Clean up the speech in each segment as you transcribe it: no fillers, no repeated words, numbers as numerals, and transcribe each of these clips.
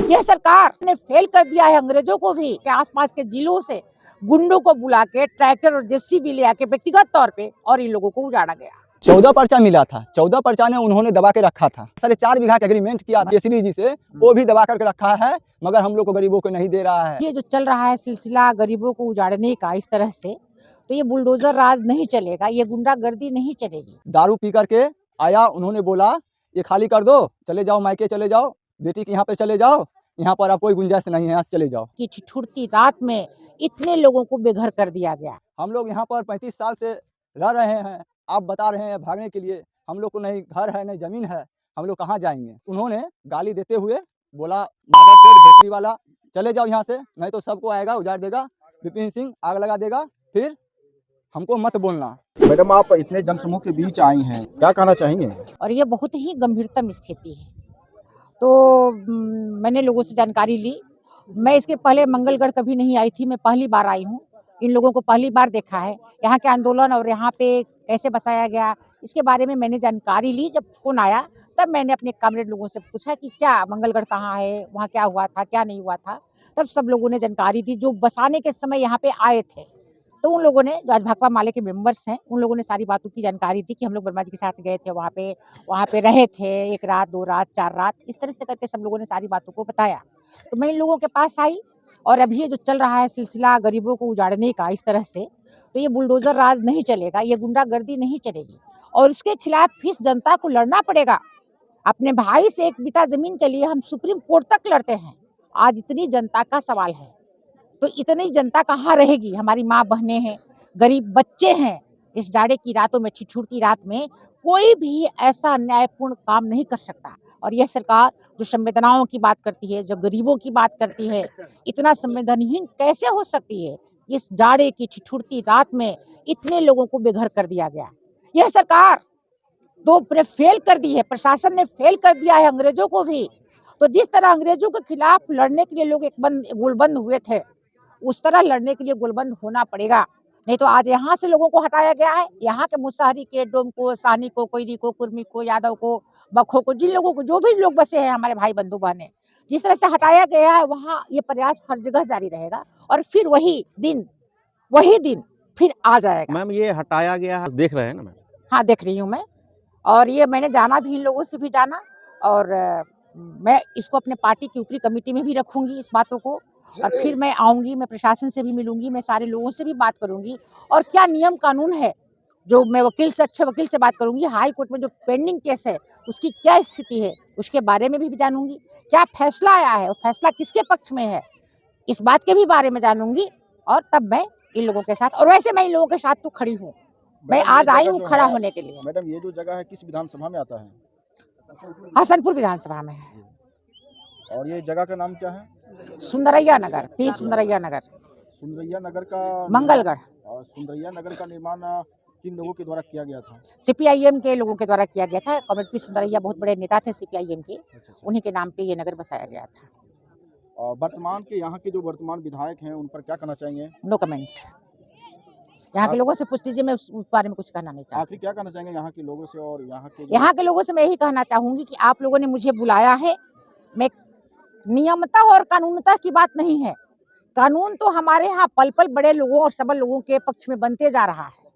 यह सरकार ने फेल कर दिया है अंग्रेजों को भी कि आसपास के जिलों से गुंडों को बुला के ट्रैक्टर और जेसीबी ले आके व्यक्तिगत तौर पे और इन लोगों को उजाड़ा गया। 14 पर्चा मिला था, 14 पर्चा ने उन्होंने दबा के रखा था। 4.5 बीघा का एग्रीमेंट किया केसरी जी से, वो भी दबा करके रखा है, मगर हम लोग को गरीबों को नहीं दे रहा है। ये जो चल रहा है सिलसिला गरीबों को उजाड़ने का इस तरह से, तो ये बुलडोजर राज नहीं चलेगा, ये गुंडागर्दी नहीं चलेगी। दारू पी करके आया, उन्होंने बोला ये खाली कर दो, चले जाओ मायके चले जाओ, बेटी के यहाँ पे चले जाओ, यहाँ पर आप कोई गुंजाइश नहीं है, यहाँ से चले जाओ। कि ठिठुरती रात में इतने लोगों को बेघर कर दिया गया। हम लोग यहाँ पर 35 साल से रह रहे हैं, आप बता रहे हैं भागने के लिए, हम लोग को नहीं घर है नहीं जमीन है, हम लोग कहाँ जाएंगे। उन्होंने गाली देते हुए बोला मादर चोद भोसड़ी वाला, चले जाओ यहाँ से, नहीं तो सबको आएगा उजाड़ देगा, विपिन सिंह आग लगा देगा, फिर हमको मत बोलना। मैडम, आप इतने जनसमूह के बीच आई हैं, क्या कहना चाहेंगे? और ये बहुत ही गंभीरतम स्थिति है। तो मैंने लोगों से जानकारी ली। मैं इसके पहले मंगलगढ़ कभी नहीं आई थी, मैं पहली बार आई हूँ। इन लोगों को पहली बार देखा है। यहाँ के आंदोलन और यहाँ पे कैसे बसाया गया, इसके बारे में मैंने जानकारी ली। जब फोन आया तब मैंने अपने कामरेड लोगों से पूछा कि क्या मंगलगढ़ कहाँ है, वहाँ क्या हुआ था, क्या नहीं हुआ था। तब सब लोगों ने जानकारी दी जो बसाने के समय यहाँ पे आए थे। तो उन लोगों ने, जो आज भाकपा माले के मेंबर्स हैं, उन लोगों ने सारी बातों की जानकारी दी कि हम लोग वर्मा जी के साथ गए थे, वहाँ पे रहे थे 1 रात 2 रात 4 रात, इस तरह से करके सब लोगों ने सारी बातों को बताया। तो मैं इन लोगों के पास आई और अभी ये जो चल रहा है सिलसिला गरीबों को उजाड़ने का इस तरह से, तो ये बुलडोजर राज नहीं चलेगा, ये गुंडागर्दी नहीं चलेगी और उसके खिलाफ इस जनता को लड़ना पड़ेगा। अपने भाई से 1 बिता जमीन के लिए हम सुप्रीम कोर्ट तक लड़ते हैं। आज इतनी जनता का सवाल है, तो इतनी जनता कहाँ रहेगी? हमारी माँ बहनें हैं, गरीब बच्चे हैं। इस जाड़े की रातों में, ठिठुरती रात में कोई भी ऐसा अन्यायपूर्ण काम नहीं कर सकता। और यह सरकार जो संवेदनाओं की बात करती है, जो गरीबों की बात करती है, इतना संवेदनहीन कैसे हो सकती है? इस जाड़े की ठिठुरती रात में इतने लोगों को बेघर कर दिया गया। यह सरकार तो फेल कर दी है, प्रशासन ने फेल कर दिया है अंग्रेजों को भी। तो जिस तरह अंग्रेजों के खिलाफ लड़ने के लिए लोग गोलबंद हुए थे, उस तरह लड़ने के लिए गोलबंद होना पड़ेगा। नहीं तो आज यहाँ से लोगों को हटाया गया है, यहाँ के मुसहरी के, डोम को, साहनी को, कोयरी को, कुर्मी को, यादव को, बखो को, जिन लोगों को, जो भी लोग बसे हैं हमारे भाई बंधु बहने, जिस तरह से हटाया गया है, वहाँ ये प्रयास हर जगह जारी रहेगा और फिर वही दिन फिर आ जाएगा। मैम, ये हटाया गया है, देख रहे हैं ना मैम? हाँ, देख रही हूँ मैं, और ये मैंने जाना भी, इन लोगों से भी जाना, और मैं इसको अपने पार्टी की ऊपरी कमेटी में भी रखूंगी इस बातों को, और फिर मैं आऊंगी, मैं प्रशासन से भी मिलूंगी, मैं सारे लोगों से भी बात करूंगी और क्या नियम कानून है, जो मैं वकील से, अच्छे वकील से बात करूंगी, हाई कोर्ट में जो पेंडिंग केस है उसकी क्या स्थिति है, उसके बारे में भी जानूंगी। क्या फैसला आया है, फैसला किसके पक्ष में है, इस बात के भी बारे में जानूंगी। और तब मैं इन लोगों के साथ, और वैसे मैं इन लोगों के साथ तो खड़ी हूँ, मैं आज आई हूँ खड़ा होने के लिए। मैडम, ये जो जगह है किस विधानसभा में आता है? हसनपुर विधानसभा में है। और ये जगह का नाम क्या है? सुंदरैया नगर, पी सुंदरैया नगर, सुंदरैया नगर का मंगलगढ़। और सुंदरैया नगर का निर्माण किन लोगों के द्वारा किया गया था? सीपीआईएम के लोगों के द्वारा किया गया था। कॉमरेड पी सुंदरैया बहुत बड़े नेता थे सीपीआईएम के, उन्हीं के नाम पे ये नगर बसाया गया था। और वर्तमान के यहाँ के जो वर्तमान विधायक हैं उन पर क्या कहना चाहेंगे? No comment. यहाँ के लोगों से पूछ लीजिए, मैं उस बारे में कुछ कहना नहीं चाहती। आखिर क्या कहना चाहेंगे यहाँ के लोगों से? और यहाँ के लोगों से मैं यही कहना चाहूंगी कि आप लोगों ने मुझे बुलाया है, मैं नियमता और कानूनता की बात नहीं है, कानून तो हमारे यहाँ पल पल बड़े लोगों और सबल लोगों के पक्ष में बनते जा रहा है,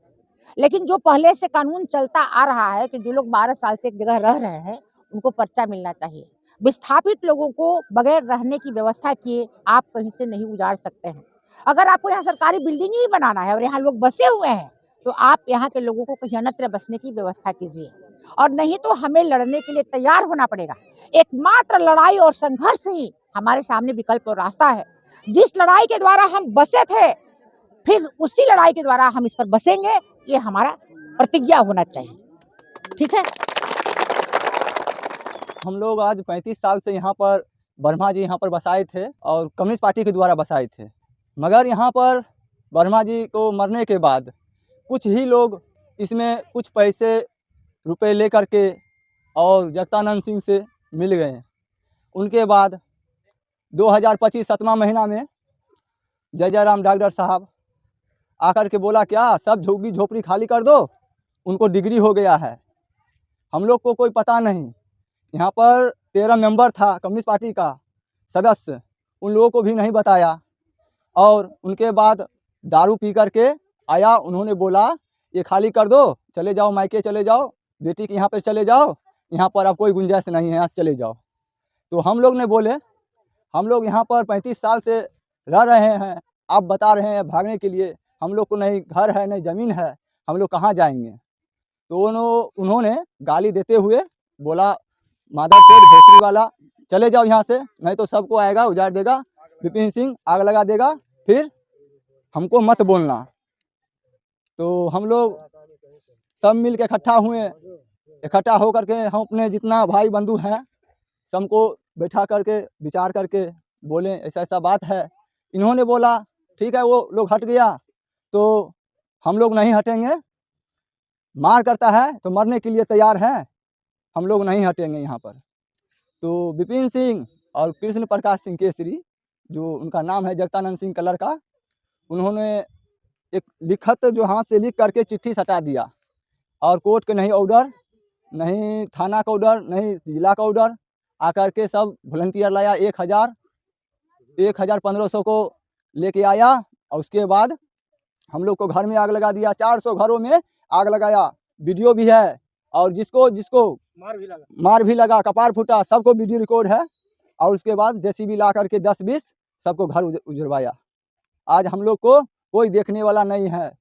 लेकिन जो पहले से कानून चलता आ रहा है कि जो लोग 12 साल से एक जगह रह रहे हैं उनको पर्चा मिलना चाहिए। विस्थापित लोगों को बगैर रहने की व्यवस्था किए आप कहीं से नहीं उजाड़ सकते हैं। अगर आपको यहाँ सरकारी बिल्डिंग ही बनाना है और यहाँ लोग बसे हुए हैं, तो आप यहाँ के लोगों को कहीं अन्यत्र बसने की व्यवस्था कीजिए, और नहीं तो हमें लड़ने के लिए तैयार होना पड़ेगा। एकमात्र लड़ाई और संघर्ष ही हमारे सामने विकल्प और रास्ता है। जिस लड़ाई के द्वारा हम बसे थे, फिर उसी लड़ाई के द्वारा हम इस पर बसेंगे, ये हमारा प्रतिज्ञा होना चाहिए। ठीक है। हम लोग आज 35 साल से यहाँ पर वर्मा जी यहाँ पर बसाए थे और कम्युनिस्ट पार्टी के द्वारा बसाए थे, मगर यहाँ पर वर्मा जी को मरने के बाद कुछ ही लोग इसमें कुछ पैसे रुपए ले करके और जगतानंद सिंह से मिल गए। उनके बाद 2025 7वां महीना में जय राम डॉक्टर साहब आकर के बोला क्या सब झुग्गी झोपड़ी खाली कर दो, उनको डिग्री हो गया है। हम लोग को कोई पता नहीं। यहाँ पर 13 मेंबर था कम्युनिस्ट पार्टी का, सदस्य उन लोगों को भी नहीं बताया। और उनके बाद दारू पी करके आया, उन्होंने बोला ये खाली कर दो, चले जाओ मायके चले जाओ, बेटी के यहाँ पर चले जाओ, यहाँ पर अब कोई गुंजाइश नहीं है, यहाँ से चले जाओ। तो हम लोग ने बोले हम लोग यहाँ पर 35 साल से रह रहे हैं, आप बता रहे हैं भागने के लिए, हम लोग को नहीं घर है नहीं ज़मीन है, हम लोग कहाँ जाएंगे। तो उन्होंने गाली देते हुए बोला मादर चोद भोसड़ी वाला, चले जाओ यहाँ से, नहीं तो सबको आएगा उजाड़ देगा, विपिन सिंह आग लगा देगा, फिर हमको मत बोलना। तो हम लोग सब मिल के इकट्ठा होकर के हम अपने जितना भाई बंधु हैं सबको बैठा करके विचार करके बोले ऐसा ऐसा बात है। इन्होंने बोला ठीक है, वो लोग हट गया तो हम लोग नहीं हटेंगे, मार करता है तो मरने के लिए तैयार हैं, हम लोग नहीं हटेंगे यहाँ पर। तो विपिन सिंह और कृष्ण प्रकाश सिंह केसरी, जो उनका नाम है जगतानंद सिंह कलर का, उन्होंने एक लिखत जो हाथ से लिख करके चिट्ठी सटा दिया और कोर्ट के नहीं ऑर्डर, नहीं थाना का ऑर्डर, नहीं जिला का ऑर्डर, आकर के सब वॉलंटियर लाया 1500 को लेके आया। और उसके बाद हम लोग को घर में आग लगा दिया, 400 घरों में आग लगाया, वीडियो भी है, और जिसको जिसको मार भी लगा कपार फूटा सबको वीडियो रिकॉर्ड है। और उसके बाद जेसीबी ला करके 10-20 सबको घर उजरवाया। आज हम लोग को कोई देखने वाला नहीं है।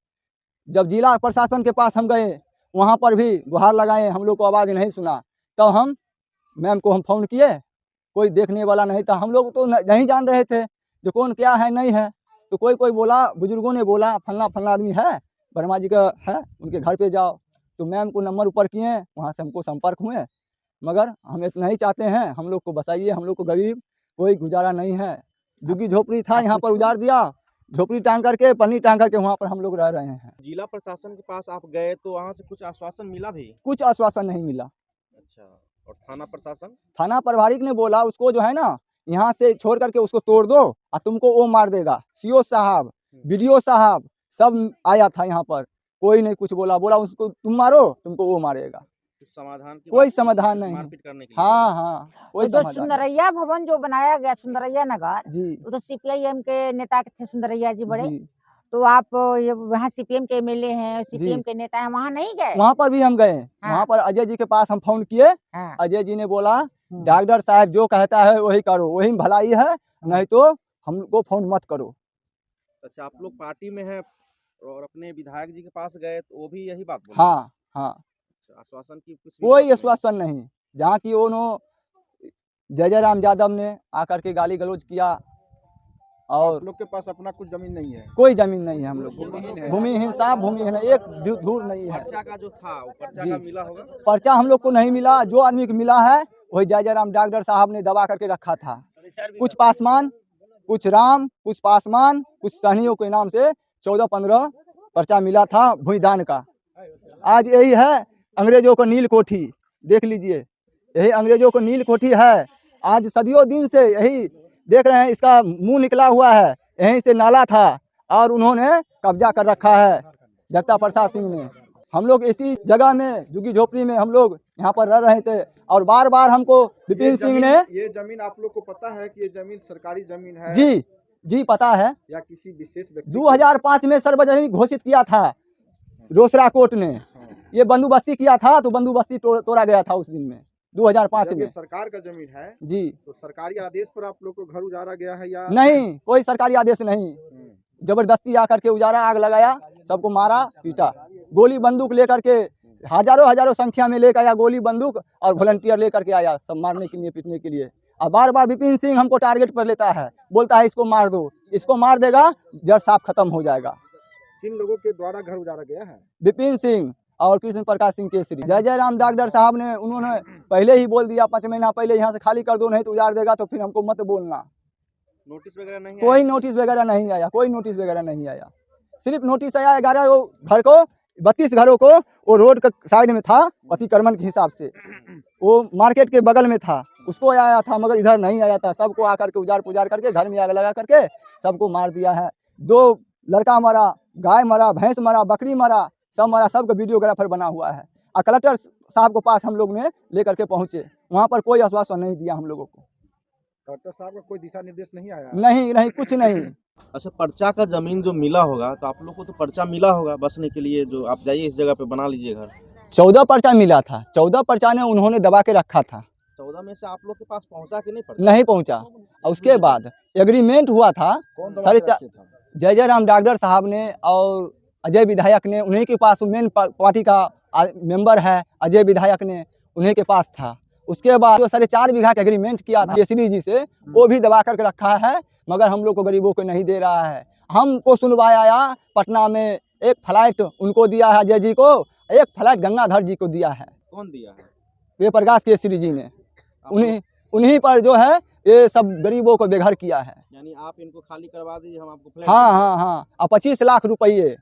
जब जिला प्रशासन के पास हम गए, वहाँ पर भी गुहार लगाए, हम लोग को आवाज़ नहीं सुना, तो हम मैम को हम फ़ोन किए, कोई देखने वाला नहीं था। हम लोग तो नहीं जान रहे थे जो कौन क्या है नहीं है। तो कोई बोला, बुजुर्गों ने बोला फलना आदमी है, वर्मा जी का है, उनके घर पे जाओ। तो मैम को नंबर ऊपर किए, वहाँ से हमको संपर्क हुए, मगर हम इतना ही चाहते हैं, हम लोग को बसाइए, हम लोग को गरीब कोई गुजारा नहीं है। झुग्गी झोपड़ी था, यहाँ पर उजाड़ दिया, झोपड़ी टांग करके पन्नी टांग करके वहाँ पर हम लोग रह रहे हैं। जिला प्रशासन के पास आप गए तो वहाँ से कुछ आश्वासन मिला भी? कुछ आश्वासन नहीं मिला। अच्छा, और थाना प्रशासन? थाना प्रभारी ने बोला उसको जो है ना यहाँ से छोड़ करके उसको तोड़ दो और तुमको वो मार देगा। सीओ साहब, बीडीओ साहब सब आया था यहाँ पर, कोई नहीं कुछ बोला उसको तुम मारो, तुमको वो मारेगा। समाधान की कोई समाधान नहीं। मारपीट करने के लिए? हाँ, कोई समाधान। सुंदरैया भवन जो बनाया गया, सुंदरैया नगर जी, वो तो सीपीआईएम के नेता थे सुंदरैया जी बड़े। जी। तो आप वहाँ सीपीएम के एमएलए हैं, सीपीएम के नेता हैं, वहाँ नहीं गए? वहाँ पर भी हम गए। हाँ। वहाँ पर अजय जी के पास हम फोन किए। हाँ। अजय जी ने बोला डॉक्टर साहब जो कहता है वही करो, वही भलाई है, नहीं तो हमको फोन मत करो। अच्छा, आप लोग पार्टी में हैं और अपने विधायक जी के पास गए तो वो भी यही बात बोले? हाँ। आश्वासन की कुछ कोई आश्वासन नहीं। जहाँ की जय राम यादव ने आकर के गाली गलौज किया। और आप लोग के पास अपना कुछ जमीन नहीं है? कोई जमीन नहीं है हम लोग, भूमिहीन साहब, भूमिहीन, एक धूर नहीं है। पर्चा का जो था वो पर्चा का मिला होगा? पर्चा हम लोग को नहीं मिला, जो आदमी को मिला है वही जय राम डॉक्टर साहब ने दबा करके रखा था। कुछ पासवान, कुछ राम, कुछ पासवान, कुछ सहनियों के नाम से 14-15 पर्चा मिला था भूमिदान का। आज यही है अंग्रेजों को नील कोठी, देख लीजिए, यही अंग्रेजों को नील कोठी है। आज सदियों दिन से यही देख रहे हैं, इसका मुंह निकला हुआ है, यहीं से नाला था और उन्होंने कब्जा कर रखा है जगता प्रसाद सिंह ने। हम लोग इसी जगह में झुग्गी झोपड़ी में हम लोग यहाँ पर रह रहे थे और बार बार हमको विपिन सिंह ने, ये जमीन आप लोग को पता है कि ये जमीन सरकारी जमीन है? जी पता है। या किसी विशेष व्यक्ति? 2005 में सार्वजनिक घोषित किया था रोसड़ा कोर्ट ने, ये बंदोबस्ती किया था तो बंदोबस्ती तोड़ा गया था उस दिन में 2005 में। सरकार का जमीन है जी, तो सरकारी आदेश पर आप लोग को घर उजाड़ा गया है या नहीं? कोई सरकारी आदेश नहीं, जबरदस्ती आकर के उजाड़ा, आग लगाया, सबको मारा पीटा, गोली बंदूक लेकर के हजारों संख्या में लेकर आया, गोली बंदूक और वॉलंटियर लेकर के आया, सब मारने के लिए, पीटने के लिए। और बार बार विपिन सिंह हमको टारगेट पर लेता है, बोलता है इसको मार दो, इसको मार देगा जड़ साफ खत्म हो जाएगा। किन लोगों के द्वारा घर उजाड़ा गया है? विपिन सिंह और कृष्ण प्रकाश सिंह केसरी। जय राम डॉक्टर साहब ने, उन्होंने पहले ही बोल दिया 5 महीना पहले, यहाँ से खाली कर दो नहीं तो उजाड़ देगा, तो फिर हमको मत बोलना। नोटिस वगैरह नहीं? कोई नोटिस वगैरह नहीं आया, कोई नोटिस वगैरह नहीं आया। सिर्फ नोटिस आया 11 घर को, 32 घरों को, वो रोड के साइड में था, अतिक्रमण के हिसाब से, वो मार्केट के बगल में था, उसको आया था, मगर इधर नहीं आया था। सबको आकर के उजाड़ पुजार करके घर में आग लगा करके सबको मार दिया है। 2 लड़का मरा, गाय मरा, भैंस मरा, बकरी मरा, सब मरा, सबका वीडियोग्राफर बना हुआ है। और कलेक्टर साहब के पास हम लोग ने लेकर के पहुँचे, वहाँ पर कोई आश्वासन नहीं दिया हम लोगों को। कलेक्टर साहब का कोई दिशा निर्देश नहीं आया? नहीं नहीं कुछ नहीं। अच्छा, पर्चा का जमीन जो मिला होगा तो आप लोग को तो पर्चा मिला होगा बसने के लिए, जो आप जाइए इस जगह पे बना लीजिए घर। 14 पर्चा मिला था, 14 पर्चा ने उन्होंने दबा के रखा था, 14 में से आप लोग के पास पहुंचा कि नहीं पर्चा? नहीं पहुंचा। और उसके बाद एग्रीमेंट हुआ था कौन दबा साढ़े के चार, रखे था? जय जय राम डॉक्टर साहब ने और अजय विधायक ने, उन्हीं के पास मेन पार्टी का मेंबर है अजय विधायक ने, उन्हीं के पास था। उसके बाद जो 4.5 बीघा का एग्रीमेंट किया था केसरी जी से, वो भी दबा करके रखा है, मगर हम लोग को गरीबों को नहीं दे रहा है। हमको सुनवाई आया पटना में, एक फ्लैट उनको दिया है अजय जी को, एक फ्लैट गंगाधर जी को दिया है, कौन दिया है? ये प्रकाश केसरी जी ने। आप उन्हीं पर जो है ये सब गरीबों को बेघर किया है। यानी आप इनको खाली करवा दीजिए, हम आपको फ्लैट हाँ दे हाँ हाँ। और 25 लाख रुपये,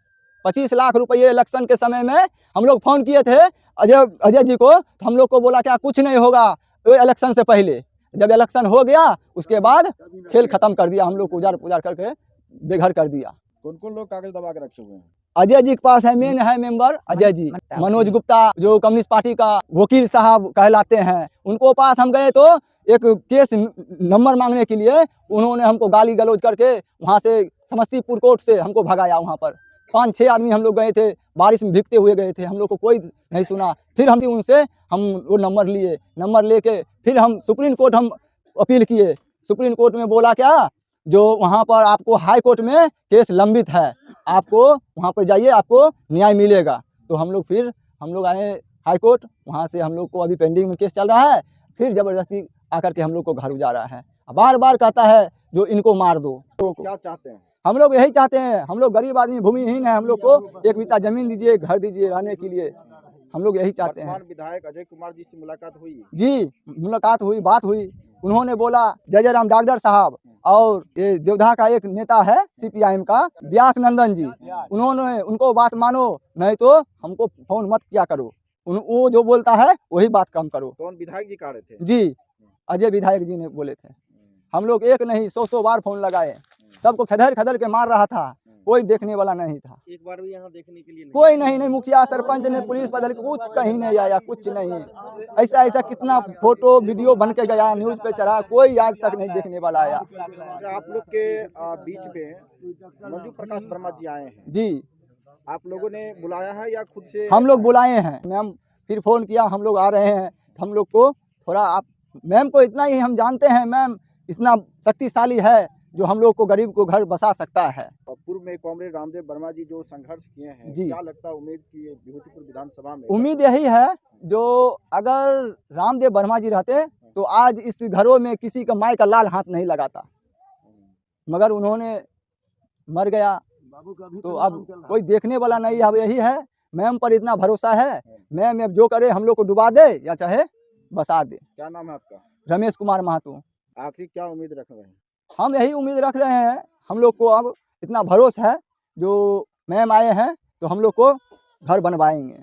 25 लाख रुपये इलेक्शन के समय में हम लोग फोन किए थे अजय जी को, तो हम लोग को बोला क्या कुछ नहीं होगा इलेक्शन से पहले। जब इलेक्शन हो गया उसके बाद खेल खत्म कर दिया, हम लोग को उजाड़ पुजार करके बेघर कर दिया। कौन कौन लोग कागज दबा के रखे हुए हैं? अजय जी के पास है, मेन है मेंबर अजय जी, मनोज गुप्ता जो कम्युनिस्ट पार्टी का वकील साहब कहलाते हैं, उनको पास हम गए तो एक केस नंबर मांगने के लिए उन्होंने हमको गाली गलौज करके वहाँ से समस्तीपुर कोर्ट से हमको भगाया। वहाँ पर 5-6 आदमी हम लोग गए थे, बारिश में भीगते हुए गए थे, हम लोग को कोई नहीं सुना। फिर हम उनसे वो नंबर लिए, नंबर लेके फिर हम सुप्रीम कोर्ट हम अपील किए। सुप्रीम कोर्ट में बोला क्या, जो वहाँ पर आपको हाई कोर्ट में केस लंबित है, आपको वहाँ पर जाइए, आपको न्याय मिलेगा। तो हम लोग आए हाई कोर्ट, वहाँ से हम लोग को अभी पेंडिंग में केस चल रहा है। फिर ज़बरदस्ती आकर के हम लोग को घर उजाड़ा है, बार बार कहता है जो इनको मार दो। क्या चाहते हैं? हम लोग यही चाहते हैं, हम लोग गरीब आदमी भूमिहीन है, हम लोग को 1 बीता जमीन दीजिए, घर दीजिए रहने के लिए, हम लोग यही चाहते हैं। वर्तमान विधायक अजय कुमार जी से मुलाकात हुई? जी मुलाकात हुई, बात हुई। उन्होंने बोला जय जय राम डॉक्टर साहब और ये देवधा का एक नेता है CPIM का व्यास नंदन जी, उनको बात मानो, नहीं तो हमको फोन मत किया करो। वो जो बोलता है वही बात कम करो। कौन विधायक जी कह रहे थे? जी अजय विधायक जी ने बोले थे। हम लोग एक नहीं 100 बार फोन लगाए, सबको खदर खदर के मार रहा था, कोई देखने वाला नहीं था। एक बार भी यहाँ देखने के लिए नहीं? कोई नहीं, मुखिया सरपंच ने पुलिस बदल कुछ कहीं नहीं आया, कुछ नहीं। ऐसा कितना फोटो वीडियो बन के गया, न्यूज पे चढ़ा, कोई आज तक नहीं देखने वाला आया। आप लोग के बीच में मंजू प्रकाश वर्मा जी आए हैं, जी आप लोगों ने बुलाया है या खुद से? हम लोग बुलाए हैं मैम, फिर फोन किया, हम लोग आ रहे हैं। हम लोग को थोड़ा आप मैम को इतना ही हम जानते हैं, मैम इतना शक्तिशाली है जो हम लोग को गरीब को घर बसा सकता है। और पूर्व में कॉमरेड रामदेव वर्मा जी जो संघर्ष किए हैं, जी। क्या लगता है उम्मीद की विभूतिपुर विधानसभा में? उम्मीद यही है, जो अगर रामदेव वर्मा जी रहते तो आज इस घरों में किसी का माई का लाल हाथ नहीं लगाता, मगर उन्होंने मर गया तो अब कोई देखने वाला नहीं। अब यही है, मैम पर इतना भरोसा है, मैम अब जो करे हम लोग को डुबा दे या चाहे बसा दे। क्या नाम है आपका? रमेश कुमार महतो। आखिर क्या उम्मीद रख रहे हैं? हम यही उम्मीद रख रहे हैं, हम लोग को अब इतना भरोसा है, जो मैम आए हैं तो हम लोग को घर बनवाएंगे।